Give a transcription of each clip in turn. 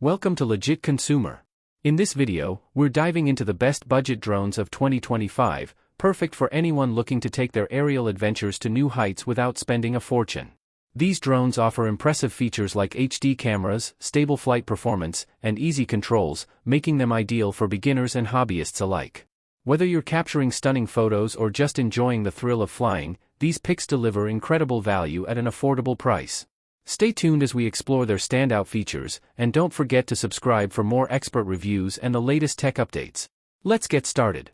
Welcome to Legit Consumer. In this video, we're diving into the best budget drones of 2025, perfect for anyone looking to take their aerial adventures to new heights without spending a fortune. These drones offer impressive features like HD cameras, stable flight performance, and easy controls, making them ideal for beginners and hobbyists alike. Whether you're capturing stunning photos or just enjoying the thrill of flying, these picks deliver incredible value at an affordable price. Stay tuned as we explore their standout features, and don't forget to subscribe for more expert reviews and the latest tech updates. Let's get started.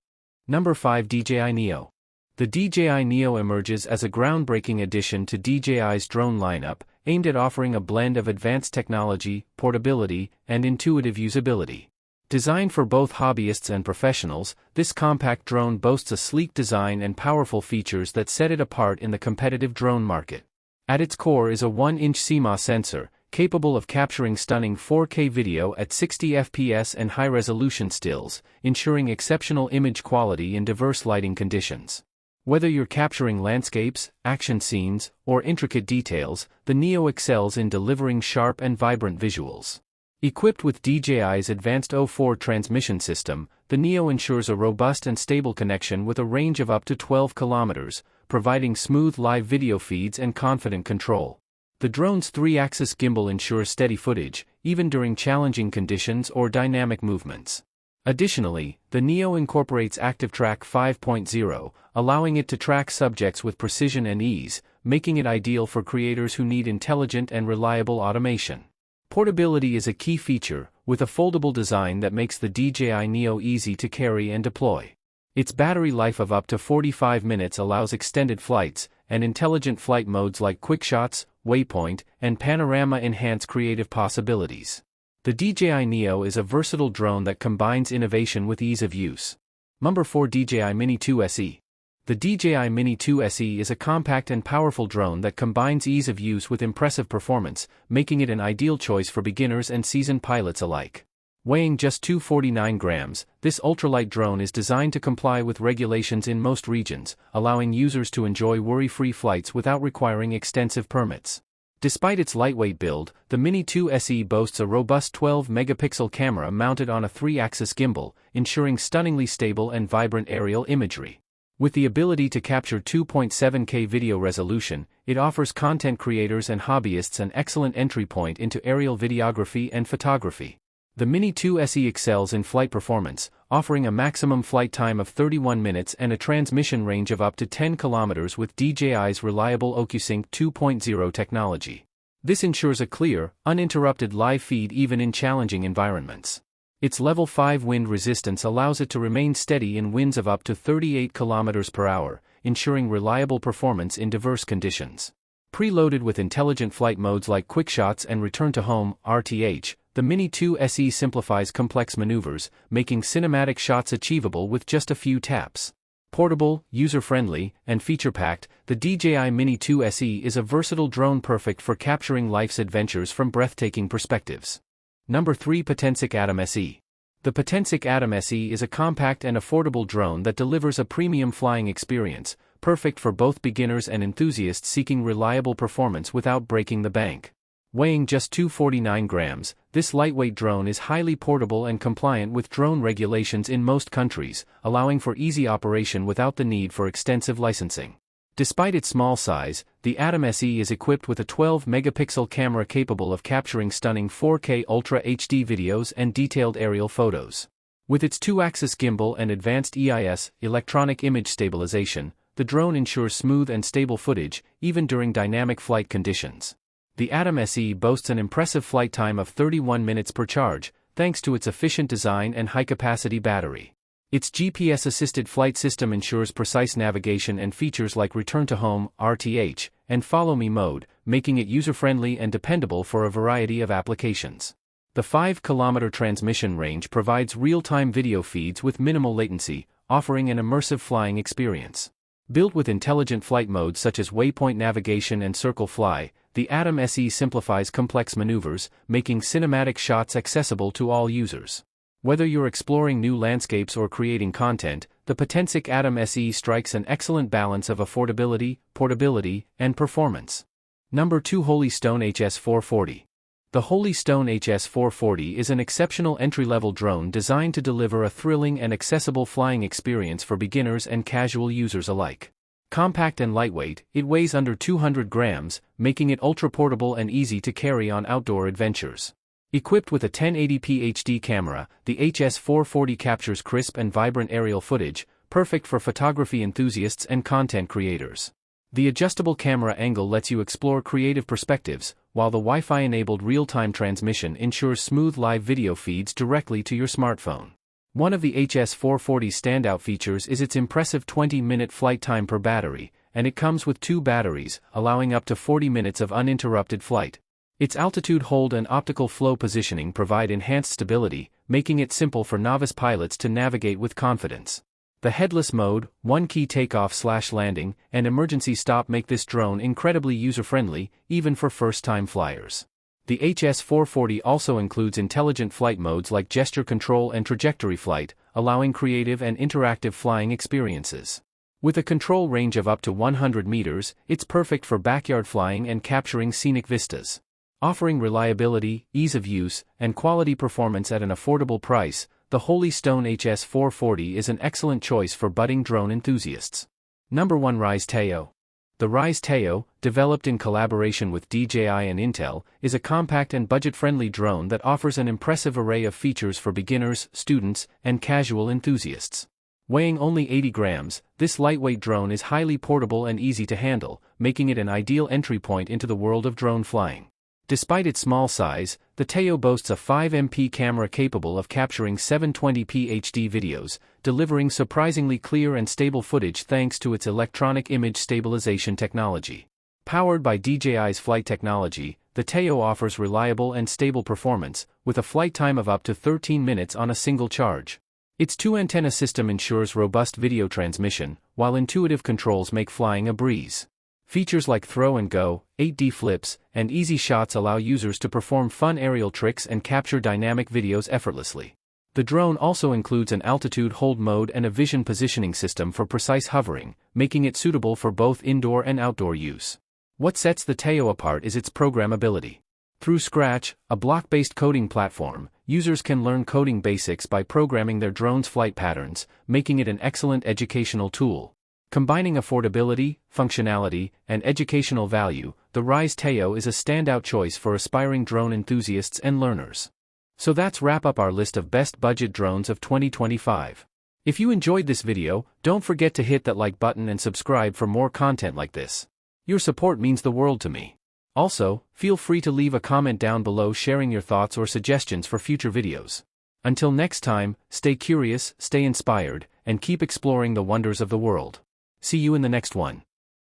Number 5, DJI Neo. The DJI Neo emerges as a groundbreaking addition to DJI's drone lineup, aimed at offering a blend of advanced technology, portability, and intuitive usability. Designed for both hobbyists and professionals, this compact drone boasts a sleek design and powerful features that set it apart in the competitive drone market. At its core is a 1-inch CMOS sensor, capable of capturing stunning 4K video at 60 fps and high-resolution stills, ensuring exceptional image quality in diverse lighting conditions. Whether you're capturing landscapes, action scenes, or intricate details, the Neo excels in delivering sharp and vibrant visuals. Equipped with DJI's advanced O4 transmission system, the Neo ensures a robust and stable connection with a range of up to 12 kilometers, providing smooth live video feeds and confident control. The drone's 3-axis gimbal ensures steady footage, even during challenging conditions or dynamic movements. Additionally, the Neo incorporates ActiveTrack 5.0, allowing it to track subjects with precision and ease, making it ideal for creators who need intelligent and reliable automation. Portability is a key feature, with a foldable design that makes the DJI Neo easy to carry and deploy. Its battery life of up to 45 minutes allows extended flights, and intelligent flight modes like Quick Shots, Waypoint, and Panorama enhance creative possibilities. The DJI Neo is a versatile drone that combines innovation with ease of use. Number 4, DJI Mini 2 SE. The DJI Mini 2 SE is a compact and powerful drone that combines ease of use with impressive performance, making it an ideal choice for beginners and seasoned pilots alike. Weighing just 249 grams, this ultralight drone is designed to comply with regulations in most regions, allowing users to enjoy worry-free flights without requiring extensive permits. Despite its lightweight build, the Mini 2 SE boasts a robust 12-megapixel camera mounted on a 3-axis gimbal, ensuring stunningly stable and vibrant aerial imagery. With the ability to capture 2.7K video resolution, it offers content creators and hobbyists an excellent entry point into aerial videography and photography. The Mini 2 SE excels in flight performance, offering a maximum flight time of 31 minutes and a transmission range of up to 10 kilometers with DJI's reliable OcuSync 2.0 technology. This ensures a clear, uninterrupted live feed even in challenging environments. Its level 5 wind resistance allows it to remain steady in winds of up to 38 km per hour, ensuring reliable performance in diverse conditions. Preloaded with intelligent flight modes like Quick Shots and Return to Home (RTH), the Mini 2 SE simplifies complex maneuvers, making cinematic shots achievable with just a few taps. Portable, user-friendly, and feature-packed, the DJI Mini 2 SE is a versatile drone perfect for capturing life's adventures from breathtaking perspectives. Number 3, Potensic Atom SE. The Potensic Atom SE is a compact and affordable drone that delivers a premium flying experience, perfect for both beginners and enthusiasts seeking reliable performance without breaking the bank. Weighing just 249 grams, this lightweight drone is highly portable and compliant with drone regulations in most countries, allowing for easy operation without the need for extensive licensing. Despite its small size, the Atom SE is equipped with a 12-megapixel camera capable of capturing stunning 4K Ultra HD videos and detailed aerial photos. With its 2-axis gimbal and advanced EIS, electronic image stabilization, the drone ensures smooth and stable footage, even during dynamic flight conditions. The Atom SE boasts an impressive flight time of 31 minutes per charge, thanks to its efficient design and high-capacity battery. Its GPS-assisted flight system ensures precise navigation and features like Return to Home (RTH) and Follow Me mode, making it user-friendly and dependable for a variety of applications. The 5-kilometer transmission range provides real-time video feeds with minimal latency, offering an immersive flying experience. Built with intelligent flight modes such as Waypoint navigation and Circle Fly, the Atom SE simplifies complex maneuvers, making cinematic shots accessible to all users. Whether you're exploring new landscapes or creating content, the Potensic Atom SE strikes an excellent balance of affordability, portability, and performance. Number 2, Holy Stone HS440. The Holy Stone HS-440 is an exceptional entry-level drone designed to deliver a thrilling and accessible flying experience for beginners and casual users alike. Compact and lightweight, it weighs under 200 grams, making it ultra-portable and easy to carry on outdoor adventures. Equipped with a 1080p HD camera, the HS-440 captures crisp and vibrant aerial footage, perfect for photography enthusiasts and content creators. The adjustable camera angle lets you explore creative perspectives, while the Wi-Fi-enabled real-time transmission ensures smooth live video feeds directly to your smartphone. One of the HS-440's standout features is its impressive 20-minute flight time per battery, and it comes with 2 batteries, allowing up to 40 minutes of uninterrupted flight. Its altitude hold and optical flow positioning provide enhanced stability, making it simple for novice pilots to navigate with confidence. The headless mode, one-key takeoff/landing, and emergency stop make this drone incredibly user-friendly, even for first-time flyers. The HS-440 also includes intelligent flight modes like gesture control and trajectory flight, allowing creative and interactive flying experiences. With a control range of up to 100 meters, it's perfect for backyard flying and capturing scenic vistas. Offering reliability, ease of use, and quality performance at an affordable price, the Holy Stone HS-440 is an excellent choice for budding drone enthusiasts. Number 1. Rise Teo. The Rise Teo, developed in collaboration with DJI and Intel, is a compact and budget-friendly drone that offers an impressive array of features for beginners, students, and casual enthusiasts. Weighing only 80 grams, this lightweight drone is highly portable and easy to handle, making it an ideal entry point into the world of drone flying. Despite its small size, the Teo boasts a 5MP camera capable of capturing 720p HD videos, delivering surprisingly clear and stable footage thanks to its electronic image stabilization technology. Powered by DJI's flight technology, the Teo offers reliable and stable performance, with a flight time of up to 13 minutes on a single charge. Its 2-antenna system ensures robust video transmission, while intuitive controls make flying a breeze. Features like throw and go, 8D flips, and easy shots allow users to perform fun aerial tricks and capture dynamic videos effortlessly. The drone also includes an altitude hold mode and a vision positioning system for precise hovering, making it suitable for both indoor and outdoor use. What sets the Teo apart is its programmability. Through Scratch, a block-based coding platform, users can learn coding basics by programming their drone's flight patterns, making it an excellent educational tool. Combining affordability, functionality, and educational value, the Rise Teo is a standout choice for aspiring drone enthusiasts and learners. So that's wrap up our list of best budget drones of 2025. If you enjoyed this video, don't forget to hit that like button and subscribe for more content like this. Your support means the world to me. Also, feel free to leave a comment down below sharing your thoughts or suggestions for future videos. Until next time, stay curious, stay inspired, and keep exploring the wonders of the world. See you in the next one.